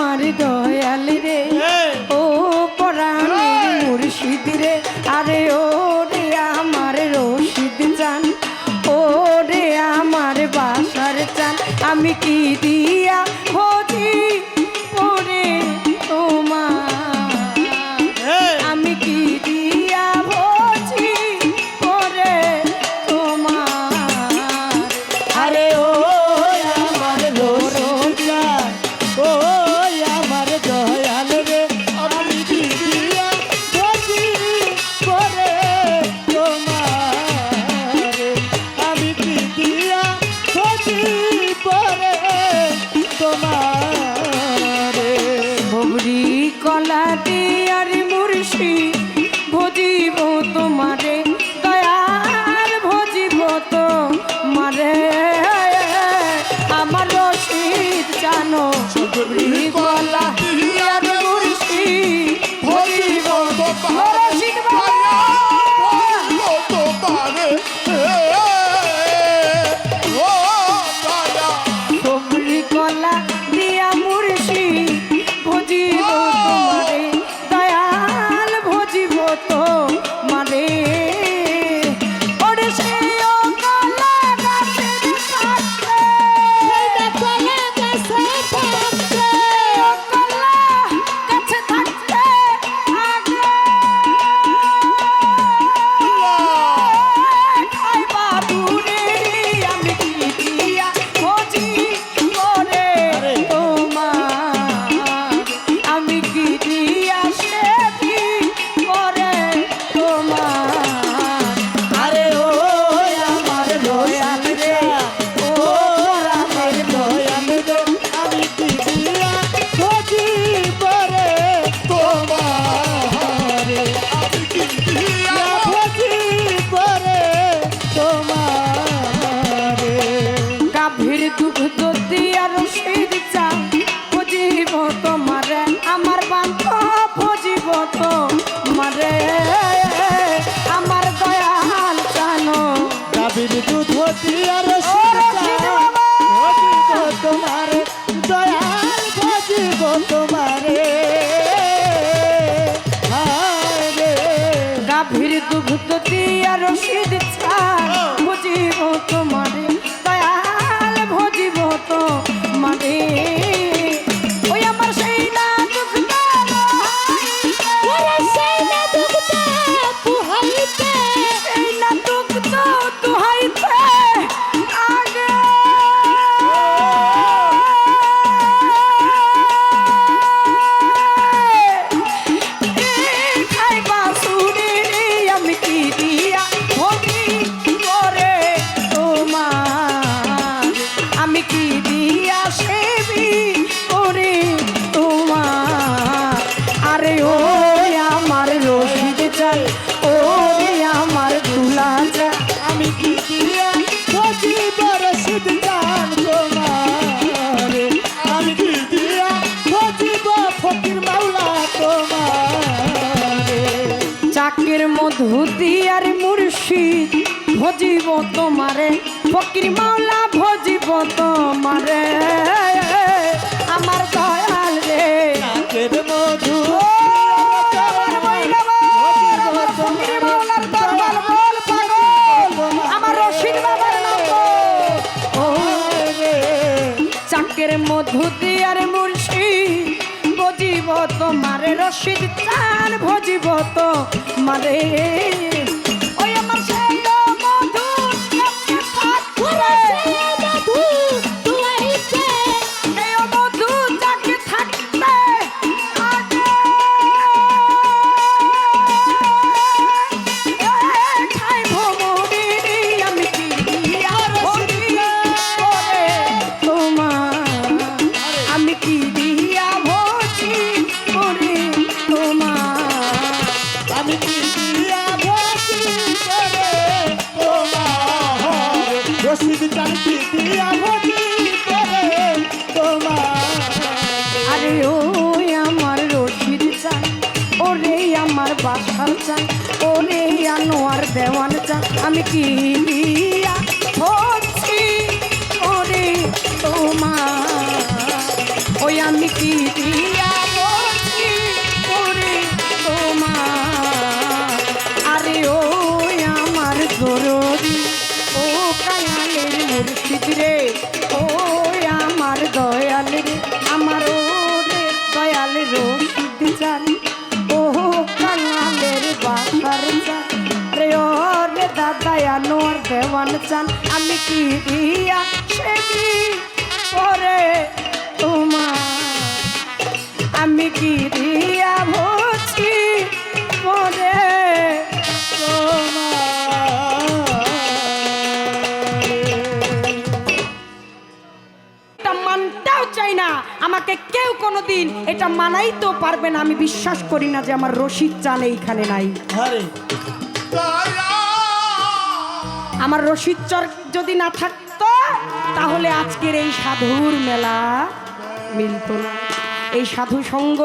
আমার দয়াল রে ও পরাণের মুর্শিদ রে আরে ও রে আমার রশিদ জান ও রে আমার বাসার চান আমি কি দিয়া ভজি ওরে তোমার আমি কি দিয়া ভজি ওরে তোমার আরে ও আমার রশিদ জান ও আমার দয়াল রে আমি কি দিয়া ভজি করে তোমার আমি কি দিয়া ভজি করে তোমার ভবরি কলা দিয়ার মুর্শিদ ভজিব তোমারে দয়াল ভজিব তোমারে আমার রশিদ জানো ভবরি কলা দিয়ার মুর্শিদ ভজিব রশিদ বাবা ভবরি কলা দিয়া মুর্শিদ ভজিব তোমারে দয়াল ভজিব তোমারে ওরে সেই ও কলা গাছের কাছে কলা গাছে থাকতে ও কলা গাছে থাকতে আগে খাই বাবুরে আমি কি দিয়া ভজি করে তোমার আমি কি দিয়া সেবি করে তোমার আরে ও আমার দয়াল রে ও আমার দয়াল রে আমি কি দিয়া ভজি করে তোমার আমি কি দিয়া ভজি করে তোমার গাভীর দুগ্ধ দিয়া রশিদ চান ভজিব তোমারে আমার বান্ধ ভজিব তোমারে আমার দয়াল জানো গাভীর দুধ দিয়া রশিদ ভজিব তোমার দয়াল ভজিব তোমারে গাভীর দুগ্ধ দিয়া রশিদ চান ভজিব তোমারে দয়াল ভজিব তোমারে ওই আমার সেই না দুগ্ধ সেই না দুগ্ধ তুহাইতে সেই না দুগ্ধ তুহাইতে আগে খাইবা সুরে আমি কি দিয়া ভজি করে তোমার আমি কি দিয়া সেবি করে তোমার আরে ও আমার রশিদ চাই ও আমার তুলা চাই আমি কি দিয়া ভজিব রশিদ জান তোমার আমি কি দিয়া ভজিব ফকির মাওলা তোমার চাকের মধু দিয়ার মুর্শিদ ভজিব তোমারে ফকির মাওলা ভজিব তোমারে আমার দয়াল রে চাকের মধু ফকির মাওলার দরবার বল পাগল আমার রশিদ বাবার নাম চাকের মধু দিয়ার মুর্শিদ ভজিব তোমারে রশিদ চান ভজিব তোমারে ওই আমার সেই মধু এই মধু যাকে থাকতে আগে খাইব মরি আমি কি দিয়া ভজি করে তোমার আমি কি দিয়া ভজি করে তোমার আমি কি দিয়া ভজি করে তোমার রশিদ জান কি দিয়া ভজি করে তোমার আরে ও আমার রশিদ চান ওরে আমার বাসার চান ওরে আনোয়ার দেওয়ান চান আমি কি দিয়া ভজি ওরে তোমার ওই আমি কি দিয়া বলছি ওরে তোমার আরে ও আমার দরদি ও কায়ালের মুর্শিদ রে ও আমার দয়াল রে আমার ওরে দয়াল রশিদ জান ও কায়ালের বাসার জান রে ও রে দাদা আনোয়ার দেওয়ান চান আমি কি দিয়া সেবি ওরে তোমার আমি কি দিয়া বলছি ওরে মানতেও চাই না আমাকে কেউ কোনোদিন এটা মানাই তো পারবে না আমি বিশ্বাস করি না যে আমার রশিদ চান এইখানে নাই আরে আমার রশিদ চর যদি না থাকতো তাহলে আজকের এই সাধুর মেলা মিলত না এই সাধু সঙ্গ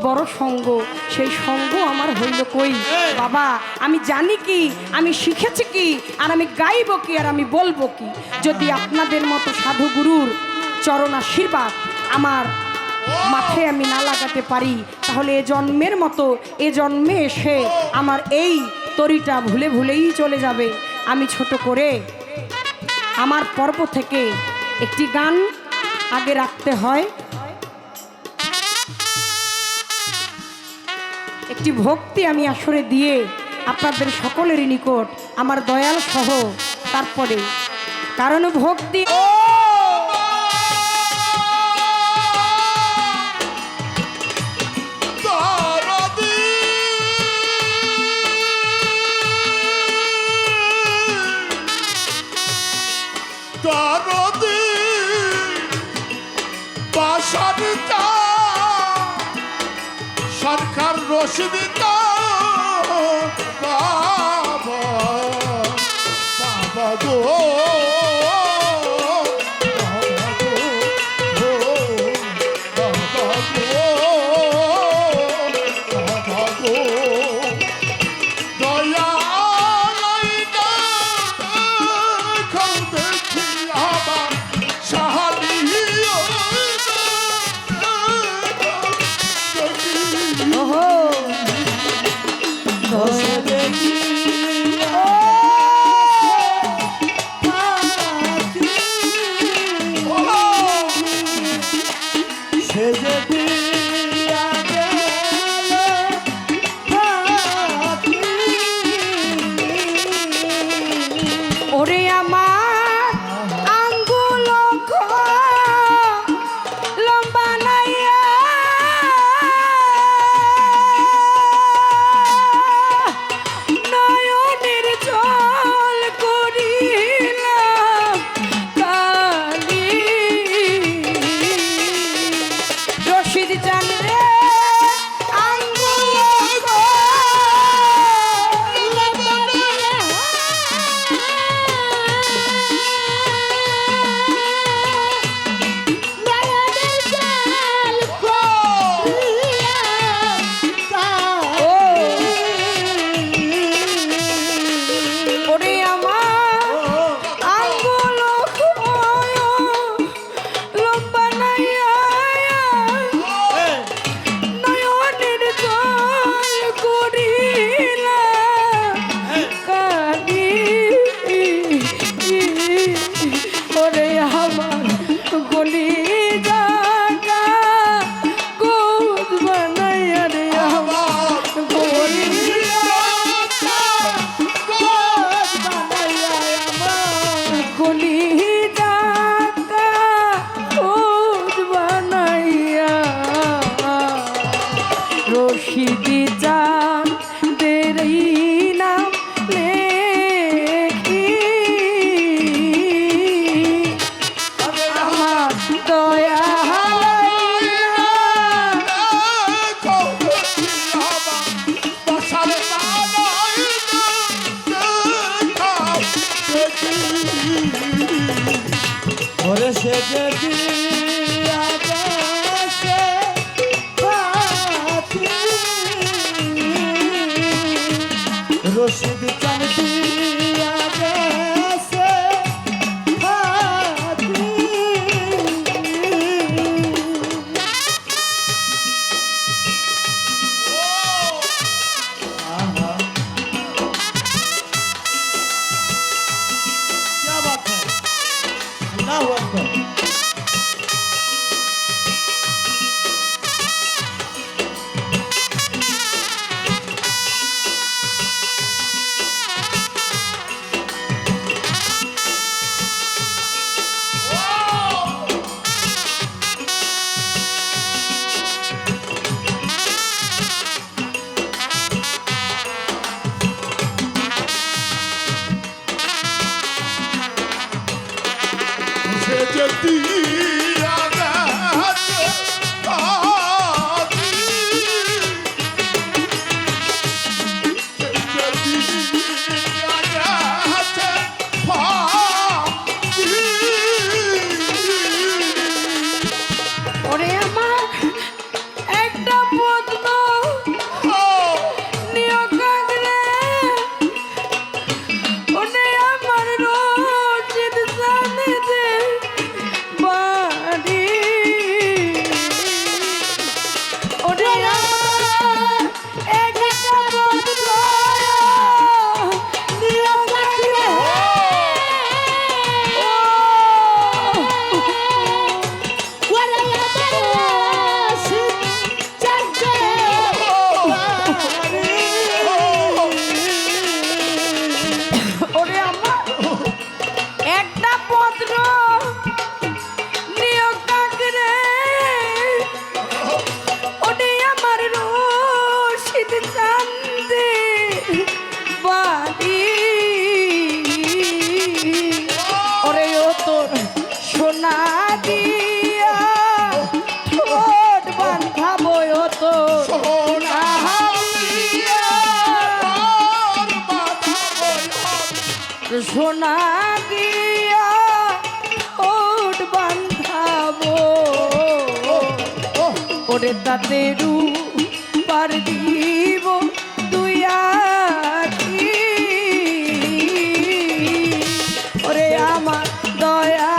বড় সঙ্গ সেই সঙ্গ আমার হইল কই বাবা আমি জানি কি আমি শিখেছি কি আর আমি গাইব কি আর আমি বলবো কি যদি আপনাদের মতো সাধু গুরুর চরণ আশীর্বাদ আমার মাথায় আমি না লাগাতে পারি তাহলে এ জন্মের মতো এ জন্মে এসে আমার এই তরিটা ভুলে ভুলেই চলে যাবে আমি ছোট করে আমার পর্ব থেকে একটি গান আগে রাখতে হয় একটি ভক্তি আমি আসরে দিয়ে আপনাদের সকলেরই নিকট আমার দয়াল সহ তারপরে কারণ ভক্তি সরকার রশিদিতা বাবা বাবা গো রশিদ চান দিয়া গেছে হাতি সোনা দিয়া ওট বান্ধাবো ওরে তাতেরু পার দিব তুই আছি ওরে আমার দয়া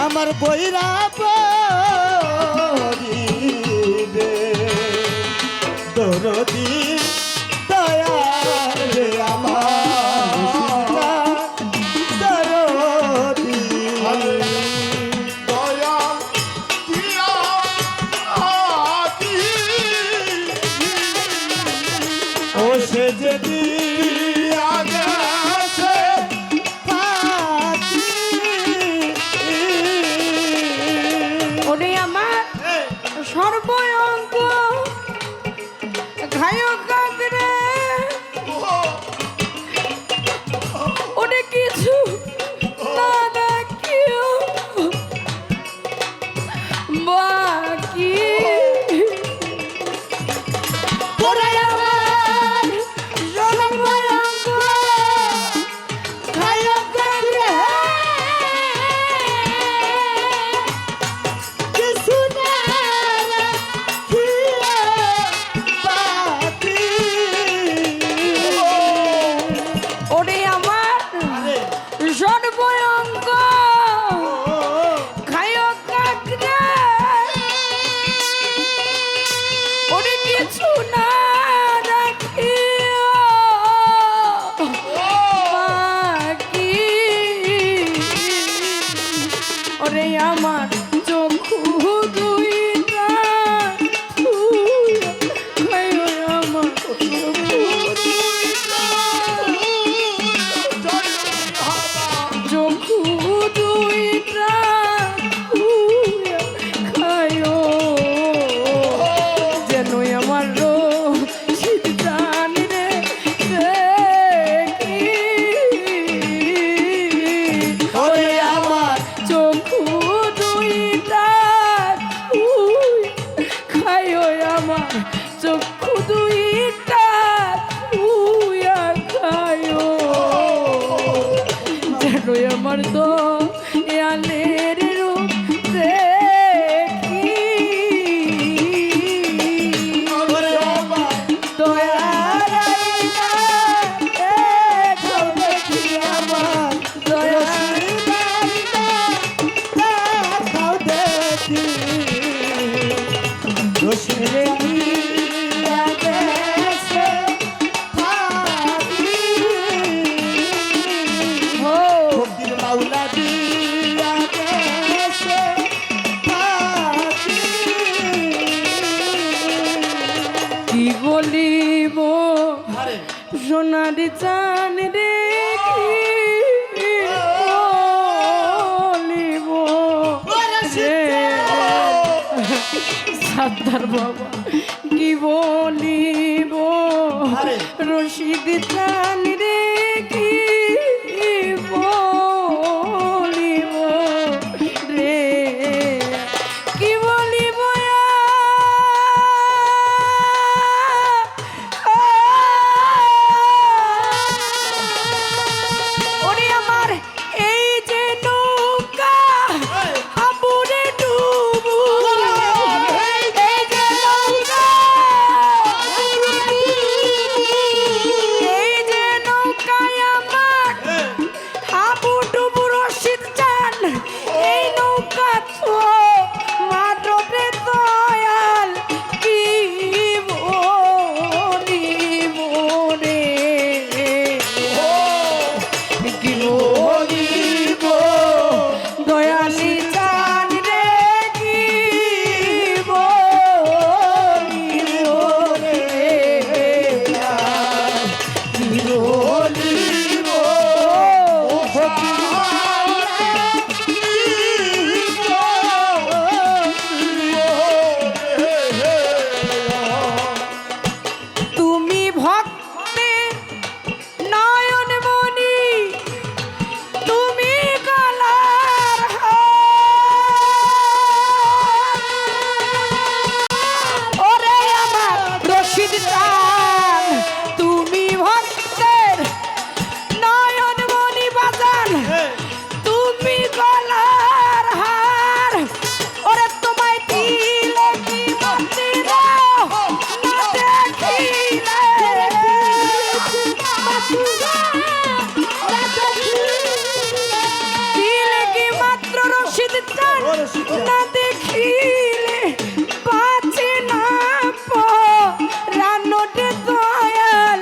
আমার বইরা পরিবে দরদি দয়াল রে আমার দরদি দয়াল দিয়া আদি ও সে যদি সর্বঙ্গ ঘায়ক রে ওরে কিছু না দেখিও বাকি ওরে আমার সর্বঙ্গ ঘায়ক রে কিছু না সর্বঙ্গ খায়ক রে ওরে কিছু না রাখিও বাকি ওরে আমার চক্ষু দুইটা খায়ো আমার চক্ষু দুইটা খায়ো যেন আমার শীত জান রে দেখি ওরে আমার চক্ষু দুইটা খায়ো আমার চক্ষু দুইটা খায়ো যেন আমার দয়ালের রূপ দেখি দয়াল আইনা দেখো দেখি আমার দয়াল দেখাও দেখি রসিলে মাওলা দিয়া গেছে কি বলিব সোনার চান রে কি বলিব সাদ্দার বাবা কি বলিব রশিদ চান রে কি বলিব রশিদ চান তুমি ভক্তের নয়ন মনি বাজান তুমি গলার হার ওরে তোমায় দিলে কি মন্দির না দেখিলে দিলে কি মাত্র রশিদ চান না দেখিলে বাঁচে না রান্নটে দয়াল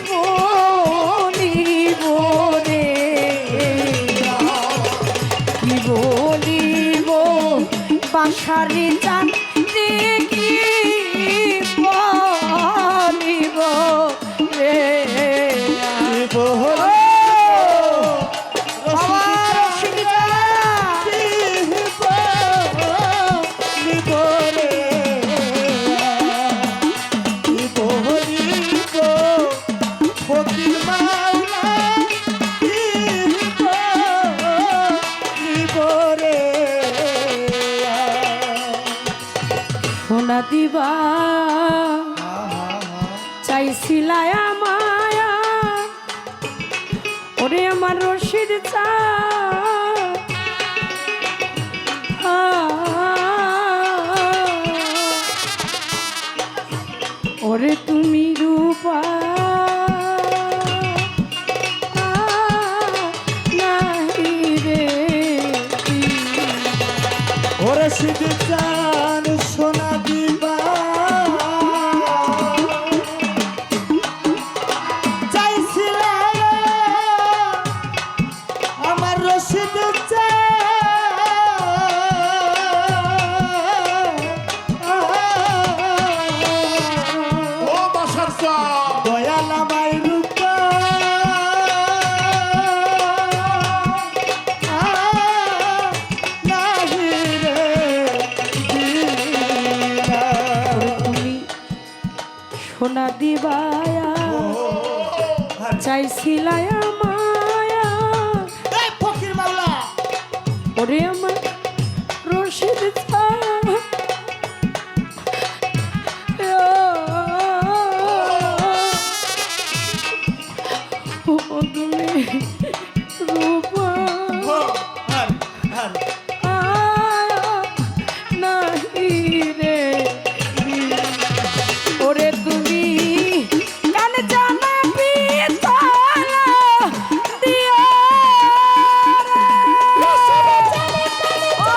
বলিব রে কি বলিব বাঁশারি চান কি বলিব রে সোনা দিবা চাইছিলায় মায়া ওরে আমার রশিদ চা ওরে তুমি রূপা নাহি রে ওরে সিদ্ধ চান সোনা দিবা চাইছিলা আমার রশিদ দয়াল আমায় রূপা নাহি রে তুমি সোনা দিবায়া চাইছিলায় মায়া এই ফকির মাওলা ওরে আমার রশিদ চা ও তুমি রূপা নাহি রে ওরে তুমি কান জানা পিতল দিও রে। ও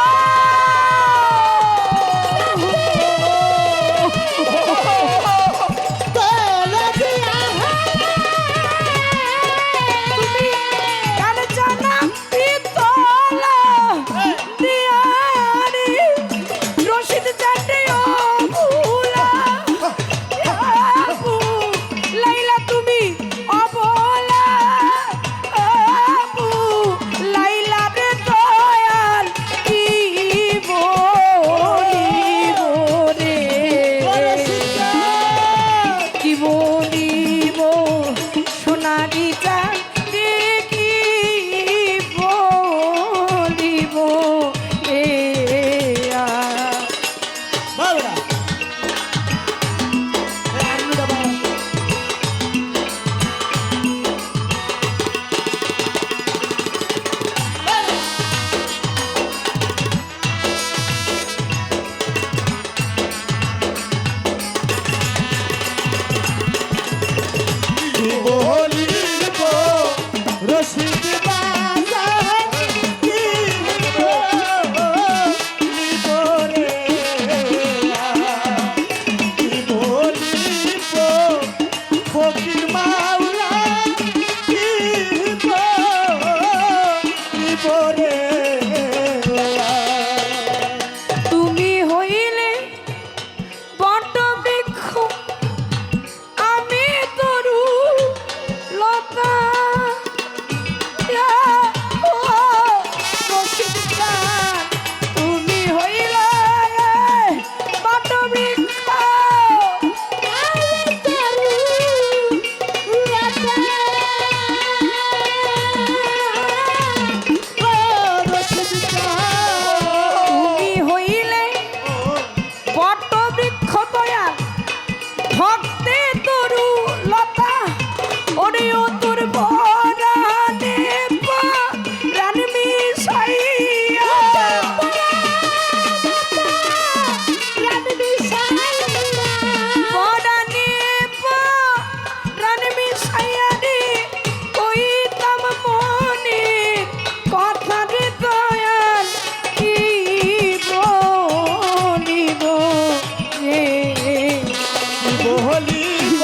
বলিব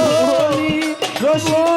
রসিক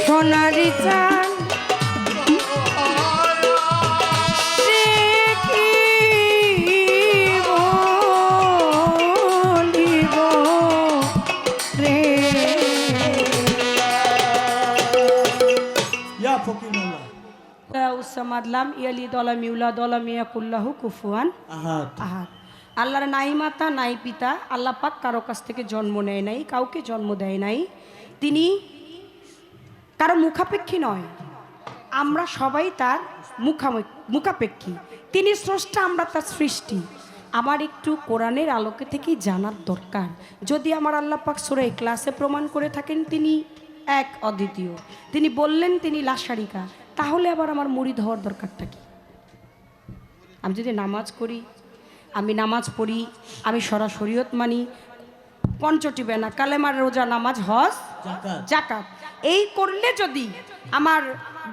সোনারি চান উসামাদলাম ইয়ালি দলা মিউলা দলা মিয়া কুল্লাহু কুফুয়ান আহাদ আহাদ। আল্লাহর নাই মাতা নাই পিতা, আল্লাহ পাক কারো কাছ থেকে জন্ম নেয় নাই, কাউকে জন্ম দেয় নাই, তিনি কারো মুখাপেক্ষী নয়, আমরা সবাই তার মুখাপেক্ষী। তিনি স্রষ্টা, আমরা তার সৃষ্টি। আমার একটু কোরআনের আলোকে থেকেই জানার দরকার। যদি আমার আল্লাহ পাক সূরা ইখলাসে প্রমাণ করে থাকেন তিনি এক অদ্বিতীয়, তিনি বললেন তিনি লাশারিকা, তাহলে আবার আমার মুরিদ হওয়ার দরকারটা কি? আমি যদি নামাজ করি, আমি নামাজ পড়ি, আমি শরীয়ত মানি, পঞ্চটি বেনা কালেমার রোজা নামাজ হজ যাকাত, এই করলে যদি আমার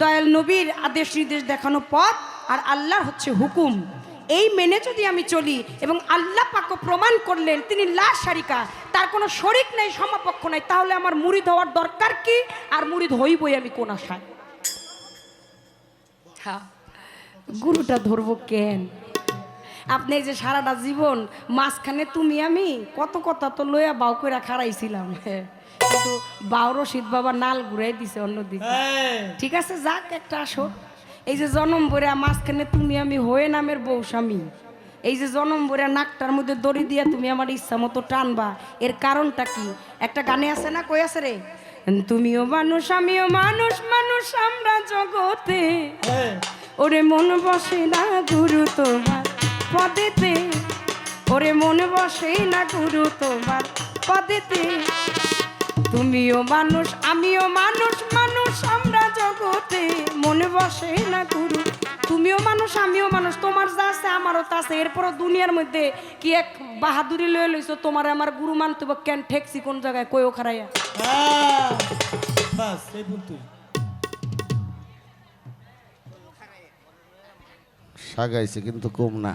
দয়াল নবীর আদেশ নির্দেশ দেখানো পথ আর আল্লাহর হচ্ছে হুকুম, এই মেনে যদি আমি চলি এবং আল্লাহ পাকও প্রমাণ করলেন তিনি লা শারিকা, তার কোনো শরিক নেই, সমপক্ষ নাই, তাহলে আমার মুরিদ হওয়ার দরকার কি? আর মুরিদ হইবই আমি কোন আশায়? হ্যাঁ, গুরুটা ধরবো কেন? আপনি এই যে সারাটা জীবন মাঝখানে তুমি আমি কত কথা তো লইয়া বাউ করে খারাইছিলাম, কিন্তু বাউর শীত বাবা নাল ঘুরাই দিছে অন্যদিকে। ঠিক আছে, যাক একটা আসো। এই যে জনম ভরে মাঝখানে তুমি আমি হয়ে নামের বউ স্বামী, এই যে জনম ভরে নাকটার মধ্যে দড়ি দিয়া তুমি আমার ইচ্ছা মতো টানবা, এর কারণটা কি? একটা গানে আছে না, কই আছে রে, তুমিও মানুষ আমিও মানুষ, মানুষ আমরা জগতে, ওরে মন বসে না গুরু তোমার পদেতে, ওরে মন বসে না গুরু তোমার পদেতে, তুমিও মানুষ আমিও মানুষ, মানুষ আমরা জগতে, মনে বসে না গুরু। তুমিও মানুষ আমিও মানুষ, তোমার যা আছে আমারও তা আছে, এরপরও দুনিয়ার মধ্যে কি এক বাহাদুরি লয়ে লইছো, তোমার আমার গুরু মানতে কেন ঠেকছি কোন জায়গায়, কইও খারাইয়া সাগাইছে কিন্তু কম না।